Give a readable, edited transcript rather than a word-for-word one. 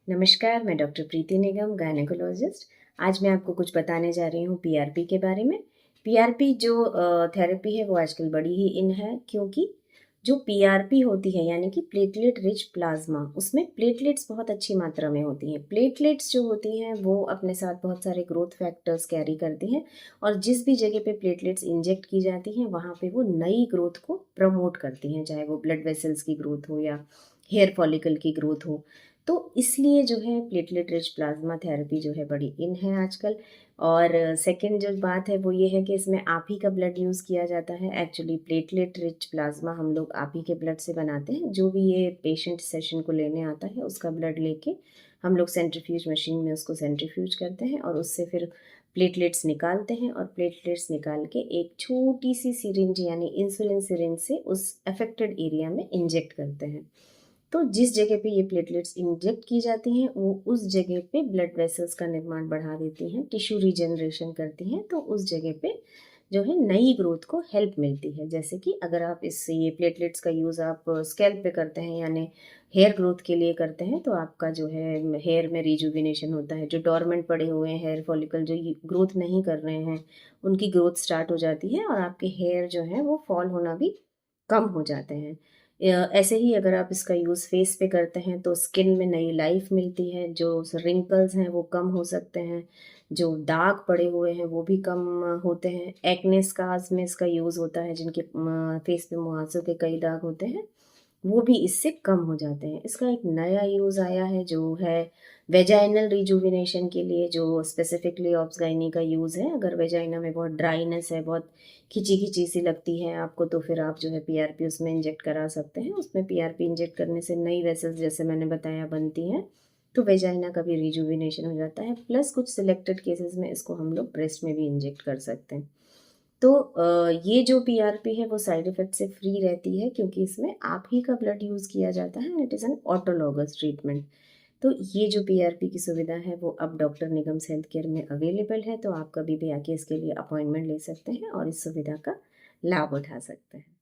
नमस्कार, मैं डॉक्टर प्रीति निगम, गायनेकोलॉजिस्ट। आज मैं आपको कुछ बताने जा रही हूँ पीआरपी के बारे में। पीआरपी जो थेरेपी है वो आजकल बड़ी ही इन है, क्योंकि जो पीआरपी होती है यानी कि प्लेटलेट रिच प्लाज्मा, उसमें प्लेटलेट्स बहुत अच्छी मात्रा में होती हैं। प्लेटलेट्स जो होती हैं वो अपने साथ बहुत सारे ग्रोथ फैक्टर्स कैरी करती हैं और जिस भी जगह पे प्लेटलेट्स इंजेक्ट की जाती हैं वहाँ पे वो नई ग्रोथ को प्रमोट करती हैं, चाहे वो ब्लड वेसल्स की ग्रोथ हो या हेयर फॉलिकल की ग्रोथ हो। तो इसलिए जो है प्लेटलेट रिच प्लाज्मा थेरेपी जो है बड़ी इन है आजकल। और सेकंड जो बात है वो ये है कि इसमें आप ही का ब्लड यूज़ किया जाता है। एक्चुअली प्लेटलेट रिच प्लाज्मा हम लोग आप ही के ब्लड से बनाते हैं। जो भी ये पेशेंट सेशन को लेने आता है उसका ब्लड लेके हम लोग सेंट्रीफ्यूज मशीन में उसको सेंट्रीफ्यूज करते हैं और उससे फिर प्लेटलेट्स निकालते हैं और प्लेटलेट्स निकाल के एक छोटी सी सिरिंज यानी इंसुलिन सिरिंज से उस अफेक्टेड एरिया में इंजेक्ट करते हैं। तो जिस जगह पे ये प्लेटलेट्स इंजेक्ट की जाती हैं वो उस जगह पे ब्लड वेसल्स का निर्माण बढ़ा देती हैं, टिश्यू रीजनरेशन करती हैं। तो उस जगह पे जो है नई ग्रोथ को हेल्प मिलती है। जैसे कि अगर आप इससे ये प्लेटलेट्स का यूज़ आप स्कैल्प पे करते हैं यानी हेयर ग्रोथ के लिए करते हैं तो आपका जो है हेयर में रिजुविनेशन होता है। जो डॉर्मेंट पड़े हुए हैं हेयर फॉलिकल जो ग्रोथ नहीं कर रहे हैं उनकी ग्रोथ स्टार्ट हो जाती है और आपके हेयर जो है वो फॉल होना भी कम हो जाते हैं। ऐसे ही अगर आप इसका यूज़ फेस पे करते हैं तो स्किन में नई लाइफ मिलती है। जो रिंकल्स हैं वो कम हो सकते हैं, जो दाग पड़े हुए हैं वो भी कम होते हैं। एक्ने स्कार्स में इसका यूज़ होता है, जिनके फेस पे मुहासों के कई दाग होते हैं वो भी इससे कम हो जाते हैं। इसका एक नया यूज़ आया है जो है वेजाइनल रिजुविनेशन के लिए, जो स्पेसिफिकली ऑब्सगाइनी का यूज़ है। अगर वेजाइना में बहुत ड्राइनेस है, बहुत खिंची खिंची सी लगती है आपको, तो फिर आप जो है पीआरपी उसमें इंजेक्ट करा सकते हैं। उसमें पीआरपी इंजेक्ट करने से नई वेसल्स जैसे मैंने बताया बनती हैं, तो वेजाइना का भी रिजुविनेशन हो जाता है। प्लस कुछ सिलेक्टेड केसेस में इसको हम लोग ब्रेस्ट में भी इंजेक्ट कर सकते हैं। तो ये जो पीआरपी है वो साइड इफ़ेक्ट से फ्री रहती है, क्योंकि इसमें आप ही का ब्लड यूज़ किया जाता है। It is an autologous treatment. तो ये जो पीआरपी की सुविधा है वो अब डॉक्टर निगम्स हेल्थ केयर में अवेलेबल है। तो आप कभी भी आके इसके लिए अपॉइंटमेंट ले सकते हैं और इस सुविधा का लाभ उठा सकते हैं।